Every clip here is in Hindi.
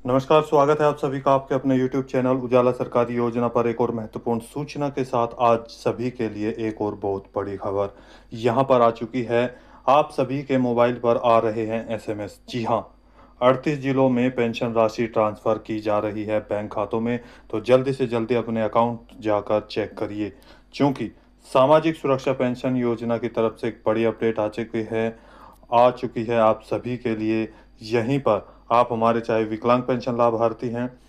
नमस्कार, स्वागत है आप सभी का आपके अपने YouTube चैनल उजाला सरकारी योजना पर एक और महत्वपूर्ण सूचना के साथ आज सभी के लिए एक और बहुत बड़ी खबर यहाँ पर आ चुकी है। आप सभी के मोबाइल पर आ रहे हैं एसएमएस। जी हाँ, 38 जिलों में पेंशन राशि ट्रांसफर की जा रही है बैंक खातों में। तो जल्दी से जल्दी अपने अकाउंट जाकर चेक करिए, क्योंकि सामाजिक सुरक्षा पेंशन योजना की तरफ से एक बड़ी अपडेट आ चुकी है आप सभी के लिए। यहीं पर आप हमारे चाहे विकलांग पेंशन लाभार्थी हैं,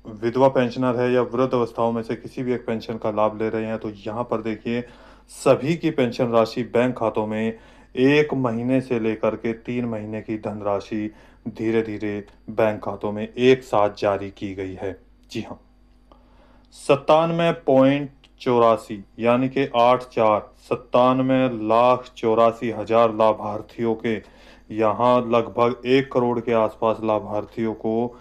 विधवा पेंशनर है या वृद्ध अवस्थाओं में से किसी भी एक पेंशन का लाभ ले रहे हैं, तो यहाँ पर देखिए सभी की पेंशन राशि बैंक खातों में 1 महीने से लेकर के 3 महीने की धनराशि धीरे-धीरे बैंक खातों में एक साथ जारी की गई है। जी हाँ, 97.84 यानी कि 97 लाख 84 हजार लाभार्थियों के यहाँ लगभग 1 करोड़ के आसपास लाभार्थियों को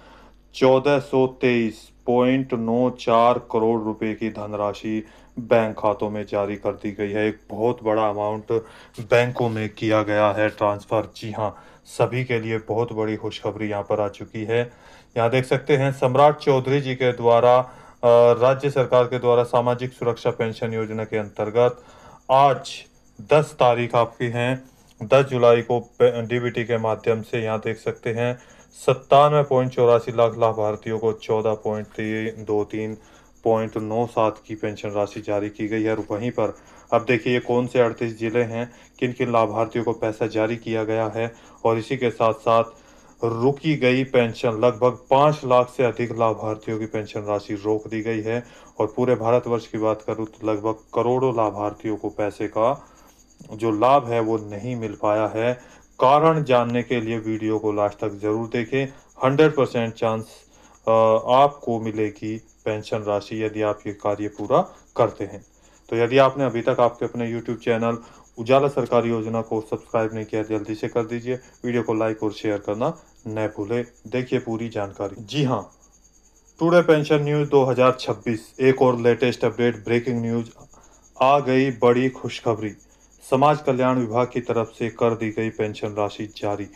1423.94 करोड़ रुपए की धनराशि बैंक खातों में जारी कर दी गई है। एक बहुत बड़ा अमाउंट बैंकों में किया गया है ट्रांसफर। जी हाँ, सभी के लिए बहुत बड़ी खुशखबरी यहाँ पर आ चुकी है। यहाँ देख सकते हैं सम्राट चौधरी जी के द्वारा राज्य सरकार के द्वारा सामाजिक सुरक्षा पेंशन योजना के अंतर्गत आज 10 तारीख आपकी हैं, 10 जुलाई को डीबीटी के माध्यम से यहाँ देख सकते हैं 97.84 लाख लाभार्थियों को 14.23.97 की पेंशन राशि जारी की गई है। और वहीं पर अब देखिए कौन से 38 जिले हैं, किन किन लाभार्थियों को पैसा जारी किया गया है। और इसी के साथ साथ रोकी गई पेंशन लगभग 5 लाख से अधिक लाभार्थियों की पेंशन राशि रोक दी गई है। और पूरे भारतवर्ष की बात करूँ तो लगभग करोड़ों लाभार्थियों को पैसे का जो लाभ है वो नहीं मिल पाया है। कारण जानने के लिए वीडियो को लास्ट तक जरूर देखें। 100% चांस आपको मिलेगी पेंशन राशि यदि आप ये कार्य पूरा करते हैं। तो यदि आपने अभी तक आपके अपने YouTube चैनल उजाला सरकारी योजना को सब्सक्राइब नहीं किया, जल्दी से कर दीजिए। वीडियो को लाइक और शेयर करना न भूलें। देखिए पूरी जानकारी। जी हाँ, टुडे पेंशन न्यूज 2026 एक और लेटेस्ट अपडेट, ब्रेकिंग न्यूज आ गई बड़ी खुशखबरी। समाज कल्याण विभाग की तरफ से कर दी गई पेंशन राशि जारी,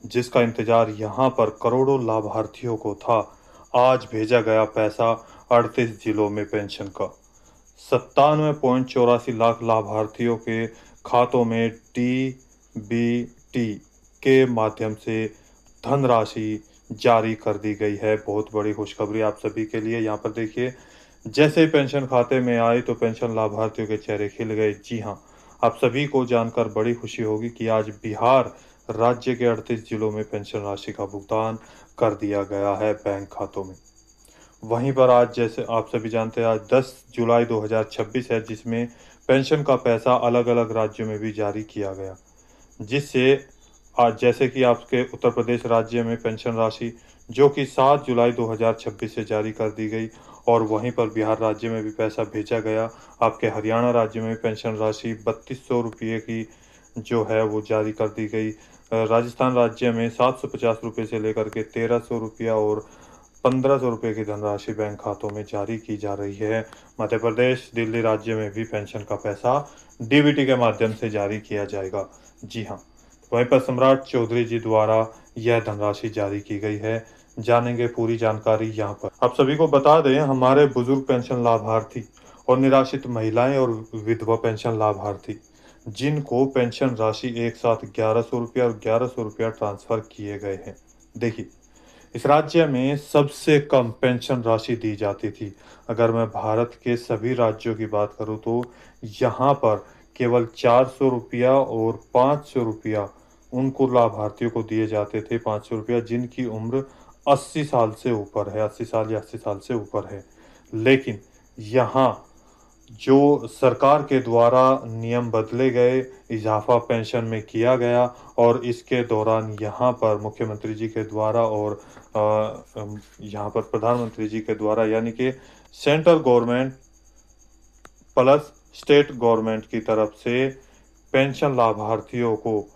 जिसका इंतजार यहाँ पर करोड़ों लाभार्थियों को था। आज भेजा गया पैसा 38 जिलों में पेंशन का। 97.84 लाख लाभार्थियों के खातों में डीबीटी के माध्यम से धनराशि जारी कर दी गई है। बहुत बड़ी खुशखबरी आप सभी के लिए। यहाँ पर देखिए जैसे ही पेंशन खाते में आई तो पेंशन लाभार्थियों के चेहरे खिल गए। जी हाँ, आप सभी को जानकर बड़ी खुशी होगी कि आज बिहार राज्य के 38 जिलों में पेंशन राशि का भुगतान कर दिया गया है बैंक खातों में। वहीं पर आज जैसे आप सभी जानते हैं आज 10 जुलाई 2026 है, जिसमें पेंशन का पैसा अलग अलग राज्यों में भी जारी किया गया, जिससे आज जैसे कि आपके उत्तर प्रदेश राज्य में पेंशन राशि जो कि 7 जुलाई 2026 से जारी कर दी गई। और वहीं पर बिहार राज्य में भी पैसा भेजा गया। आपके हरियाणा राज्य में पेंशन राशि 3200 रुपये की जो है वो जारी कर दी गई। राजस्थान राज्य में 750 रुपये से लेकर के 1300 रुपया और 1500 रुपये की धनराशि बैंक खातों में जारी की जा रही है। मध्य प्रदेश, दिल्ली राज्य में भी पेंशन का पैसा डीबीटी के माध्यम से जारी किया जाएगा। जी हाँ, वहीं पर सम्राट चौधरी जी द्वारा यह धनराशि जारी की गई है। जानेंगे पूरी जानकारी यहाँ पर। आप सभी को बता दें, हमारे बुजुर्ग पेंशन लाभार्थी और निराश्रित महिलाएं और विधवा पेंशन लाभार्थी जिनको पेंशन राशि एक साथ 1100 रुपया और 1100 रुपया ट्रांसफर किए गए हैं। देखिए, इस राज्य में सबसे कम पेंशन राशि दी जाती थी। अगर मैं भारत के सभी राज्यों की बात करूं तो यहाँ पर केवल 400 रुपया और 500 रुपया उनको लाभार्थियों को दिए जाते थे। 500 रुपया जिनकी उम्र 80 साल से ऊपर है, 80 साल या 80 साल से ऊपर है। लेकिन यहाँ जो सरकार के द्वारा नियम बदले गए, इजाफा पेंशन में किया गया और इसके दौरान यहाँ पर मुख्यमंत्री जी के द्वारा और यहाँ पर प्रधानमंत्री जी के द्वारा यानी कि central government plus state government की तरफ से पेंशन लाभार्थियों को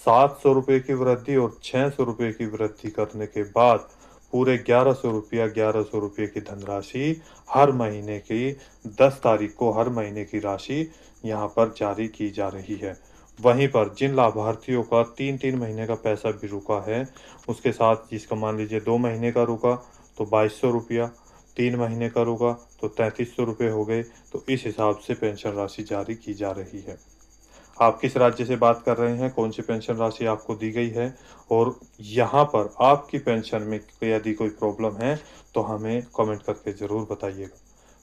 700 रुपये की वृद्धि और 600 रुपये की वृद्धि करने के बाद पूरे 1100 रुपये की धनराशि हर महीने की 10 तारीख को हर महीने की राशि यहाँ पर जारी की जा रही है। वहीं पर जिन लाभार्थियों का 3-3 महीने का पैसा भी रुका है, उसके साथ जिसका मान लीजिए 2 महीने का रुका तो ₹2200, 3 महीने का रुका तो ₹3300 हो गए। तो इस हिसाब से पेंशन राशि जारी की जा रही है। आप किस राज्य से बात कर रहे हैं, कौन सी पेंशन राशि आपको दी गई है और यहाँ पर आपकी पेंशन में यदि कोई प्रॉब्लम है तो हमें कमेंट करके ज़रूर बताइएगा।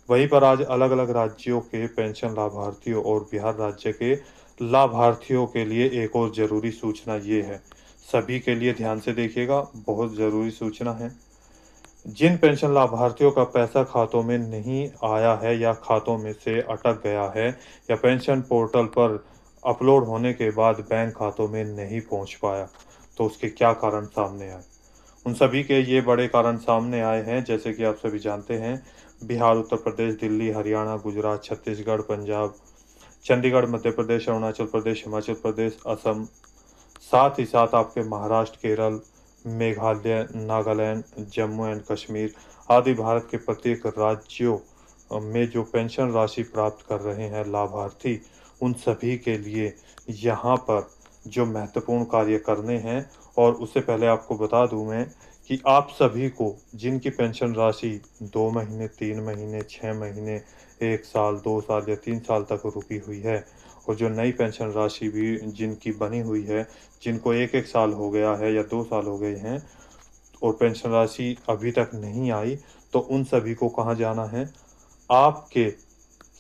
वहीं पर आज अलग-अलग राज्यों के पेंशन लाभार्थियों और बिहार राज्य के लाभार्थियों के लिए एक और ज़रूरी सूचना ये है। सभी के लिए ध्यान से देखिएगा, बहुत ज़रूरी सूचना है। जिन पेंशन लाभार्थियों का पैसा खातों में नहीं आया है या खातों में से अटक गया है या पेंशन पोर्टल पर अपलोड होने के बाद बैंक खातों में नहीं पहुंच पाया, तो उसके क्या कारण सामने आए? उन सभी के ये बड़े कारण सामने आए हैं, जैसे कि आप सभी जानते हैं, बिहार, उत्तर प्रदेश, दिल्ली, हरियाणा, गुजरात, छत्तीसगढ़, पंजाब, चंडीगढ़, मध्य प्रदेश, अरुणाचल प्रदेश, हिमाचल प्रदेश, असम, साथ ही साथ आपके महाराष्ट्र, केरल, मेघालय, नागालैंड, जम्मू एंड कश्मीर आदि भारत के प्रत्येक राज्यों में जो पेंशन राशि प्राप्त कर रहे हैं लाभार्थी, उन सभी के लिए यहाँ पर जो महत्वपूर्ण कार्य करने हैं। और उससे पहले आपको बता दूं मैं कि आप सभी को जिनकी पेंशन राशि 2 महीने, 3 महीने, 6 महीने, 1 साल, 2 साल या 3 साल तक रुकी हुई है और जो नई पेंशन राशि भी जिनकी बनी हुई है, जिनको 1-1 साल हो गया है या 2 साल हो गए हैं और पेंशन राशि अभी तक नहीं आई, तो उन सभी को कहाँ जाना है? आपके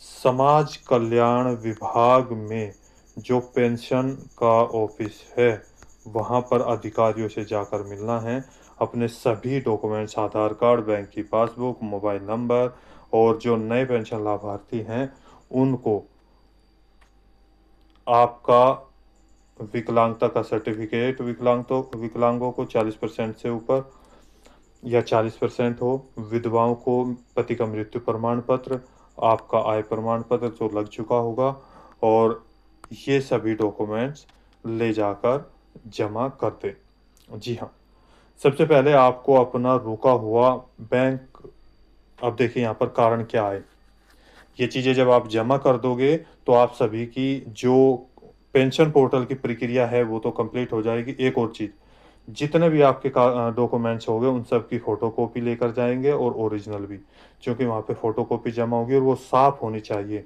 समाज कल्याण विभाग में जो पेंशन का ऑफिस है, वहाँ पर अधिकारियों से जाकर मिलना है। अपने सभी डॉक्यूमेंट्स, आधार कार्ड, बैंक की पासबुक, मोबाइल नंबर और जो नए पेंशन लाभार्थी हैं, उनको आपका विकलांगता का सर्टिफिकेट, विकलांगों को 40% से ऊपर या 40% हो, विधवाओं को पति का मृत्यु प्रमाण पत्र, आपका आय प्रमाण पत्र जो लग चुका होगा, और ये सभी डॉक्यूमेंट्स ले जाकर जमा कर दें। जी हाँ, सबसे पहले आपको अपना रुका हुआ बैंक, अब देखिए यहाँ पर कारण क्या है। ये चीज़ें जब आप जमा कर दोगे तो आप सभी की जो पेंशन पोर्टल की प्रक्रिया है वो तो कंप्लीट हो जाएगी। एक और चीज़, जितने भी आपके डॉक्यूमेंट्स होंगे उन सब की फ़ोटोकॉपी लेकर जाएँगे और ओरिजिनल भी, क्योंकि वहाँ पे फ़ोटोकॉपी जमा होगी और वो साफ़ होनी चाहिए।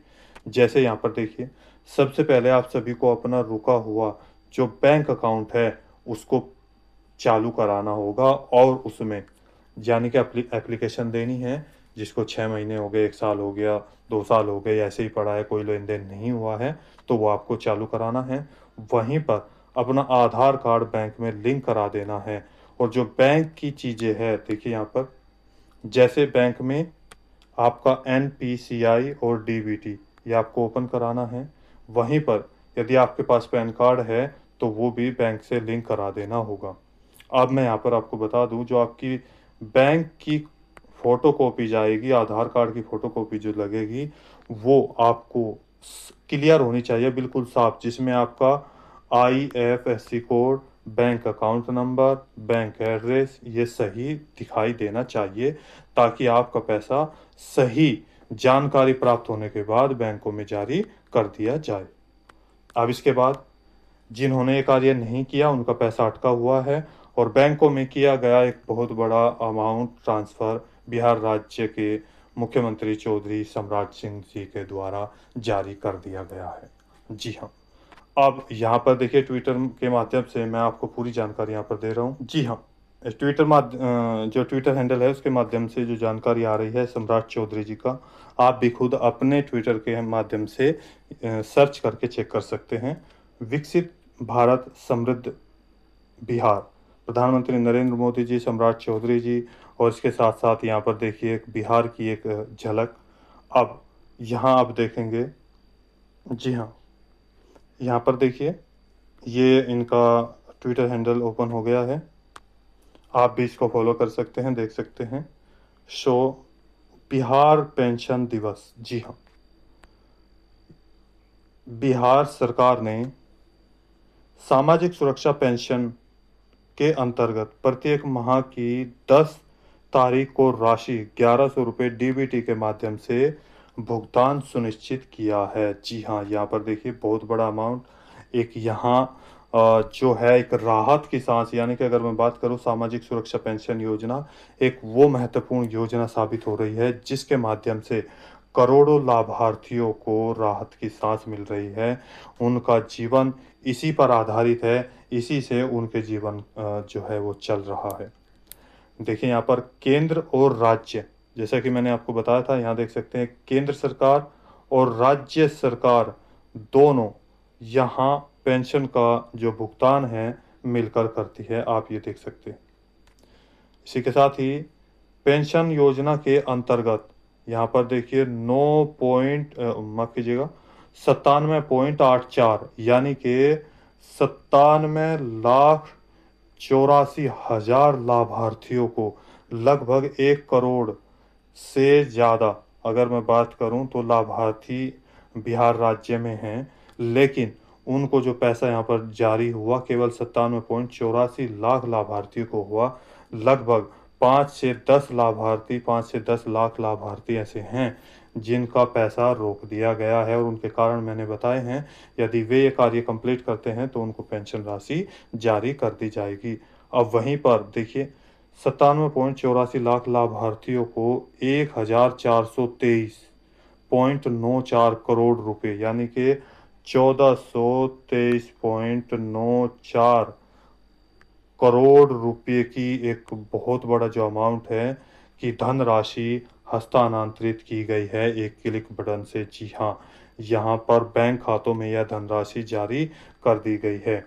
जैसे यहाँ पर देखिए, सबसे पहले आप सभी को अपना रुका हुआ जो बैंक अकाउंट है उसको चालू कराना होगा और उसमें यानी कि एप्लीकेशन देनी है। जिसको 6 महीने हो गए, 1 साल हो गया, 2 साल हो गए, ऐसे ही पड़ा है, कोई लेन-देन नहीं हुआ है, तो वो आपको चालू कराना है। वहीं पर अपना आधार कार्ड बैंक में लिंक करा देना है और जो बैंक की चीज़ें हैं, देखिए यहाँ पर, जैसे बैंक में आपका एनपीसीआई और डीबीटी ये आपको ओपन कराना है। वहीं पर यदि आपके पास पैन कार्ड है, तो वो भी बैंक से लिंक करा देना होगा। अब मैं यहाँ पर आपको बता दूँ, जो आपकी बैंक की फ़ोटोकॉपी जाएगी, आधार कार्ड की फ़ोटोकॉपी जो लगेगी, वो आपको क्लियर होनी चाहिए, बिल्कुल साफ, जिसमें आपका IFSC code, bank account number, bank address ये सही दिखाई देना चाहिए, ताकि आपका पैसा सही जानकारी प्राप्त होने के बाद बैंकों में जारी कर दिया जाए। अब इसके बाद जिन्होंने ये कार्य नहीं किया उनका पैसा अटका हुआ है और बैंकों में किया गया एक बहुत बड़ा अमाउंट ट्रांसफ़र बिहार राज्य के मुख्यमंत्री चौधरी सम्राट सिंह जी के द्वारा जारी कर दिया गया है। जी हाँ, अब यहाँ पर देखिए, ट्विटर के माध्यम से मैं आपको पूरी जानकारी यहाँ पर दे रहा हूँ। जी हाँ, जो ट्विटर हैंडल है उसके माध्यम से जो जानकारी आ रही है सम्राट चौधरी जी का, आप भी खुद अपने ट्विटर के माध्यम से सर्च करके चेक कर सकते हैं। विकसित भारत समृद्ध बिहार, प्रधानमंत्री नरेंद्र मोदी जी, सम्राट चौधरी जी, और इसके साथ-साथ यहाँ पर देखिए एक बिहार की एक झलक। अब यहाँ आप देखेंगे, जी हाँ, यहाँ पर देखिए, ये इनका ट्विटर हैंडल ओपन हो गया है। आप भी इसको फॉलो कर सकते हैं, देख सकते हैं। शो बिहार पेंशन दिवस, जी हाँ, बिहार सरकार ने सामाजिक सुरक्षा पेंशन के अंतर्गत प्रत्येक माह की 10 तारीख को राशि 1100 रुपये डीबीटी के माध्यम से भुगतान सुनिश्चित किया है। जी हाँ, यहाँ पर देखिए बहुत बड़ा अमाउंट एक यहाँ जो है एक राहत की सांस, यानी कि अगर मैं बात करूँ सामाजिक सुरक्षा पेंशन योजना, एक वो महत्वपूर्ण योजना साबित हो रही है जिसके माध्यम से करोड़ों लाभार्थियों को राहत की सांस मिल रही है। उनका जीवन इसी पर आधारित है, इसी से उनके जीवन जो है वो चल रहा है। देखिए यहाँ पर केंद्र और राज्य, जैसा कि मैंने आपको बताया था, यहाँ देख सकते हैं केंद्र सरकार और राज्य सरकार दोनों यहाँ पेंशन का जो भुगतान है मिलकर करती है, आप ये देख सकते हैं। इसी के साथ ही पेंशन योजना के अंतर्गत यहाँ पर देखिए माफ़ कीजिएगा 97.84 यानी कि 97,84,000 लाभार्थियों को, लगभग 1 करोड़ से ज़्यादा अगर मैं बात करूं तो लाभार्थी बिहार राज्य में हैं, लेकिन उनको जो पैसा यहाँ पर जारी हुआ केवल 97.84 लाख लाभार्थियों को हुआ। लगभग 5 से 10 लाख लाभार्थी ऐसे हैं जिनका पैसा रोक दिया गया है, और उनके कारण मैंने बताए हैं। यदि वे ये कार्य कंप्लीट करते हैं तो उनको पेंशन राशि जारी कर दी जाएगी। अब वहीं पर देखिए 97.84 लाख लाभार्थियों को 1423.94 करोड़ रुपए, यानी कि 1423.94 करोड़ रुपए की एक बहुत बड़ा जो अमाउंट है कि धनराशि हस्तांतरित की गई है एक क्लिक बटन से। जी हाँ, यहाँ पर बैंक खातों में यह धनराशि जारी कर दी गई है।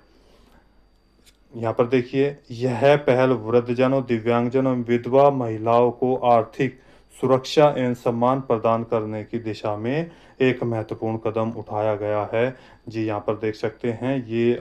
यहाँ पर देखिए यह पहल वृद्धजनों, दिव्यांगजनों, विधवा महिलाओं को आर्थिक सुरक्षा एवं सम्मान प्रदान करने की दिशा में एक महत्वपूर्ण कदम उठाया गया है। जी यहाँ पर देख सकते हैं ये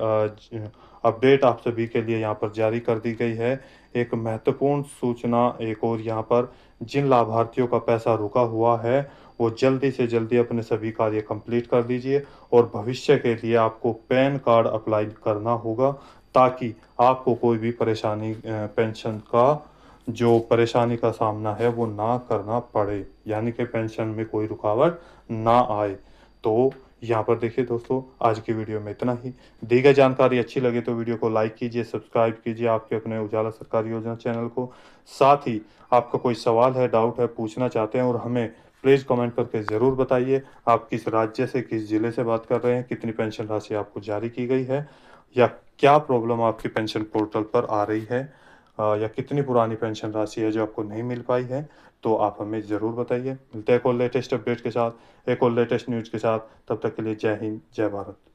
अपडेट आप सभी के लिए यहाँ पर जारी कर दी गई है। एक महत्वपूर्ण सूचना एक और यहाँ पर, जिन लाभार्थियों का पैसा रुका हुआ है वो जल्दी से जल्दी अपने सभी कार्य कंप्लीट कर दीजिए, और भविष्य के लिए आपको पैन कार्ड अप्लाई करना होगा ताकि आपको कोई भी परेशानी पेंशन का जो परेशानी का सामना है वो ना करना पड़े, यानी कि पेंशन में कोई रुकावट ना आए। तो यहाँ पर देखिए दोस्तों, आज की वीडियो में इतना ही। दी गई जानकारी अच्छी लगे तो वीडियो को लाइक कीजिए, सब्सक्राइब कीजिए आपके अपने उजाला सरकारी योजना चैनल को। साथ ही आपका कोई सवाल है, डाउट है, पूछना चाहते हैं और हमें प्लीज़ कमेंट करके ज़रूर बताइए। आप किस राज्य से, किस ज़िले से बात कर रहे हैं, कितनी पेंशन राशि आपको जारी की गई है, या क्या प्रॉब्लम आपकी पेंशन पोर्टल पर आ रही है, या कितनी पुरानी पेंशन राशि है जो आपको नहीं मिल पाई है, तो आप हमें ज़रूर बताइए। मिलते हैं एक और लेटेस्ट अपडेट के साथ, एक और लेटेस्ट न्यूज़ के साथ। तब तक के लिए जय हिंद, जय भारत।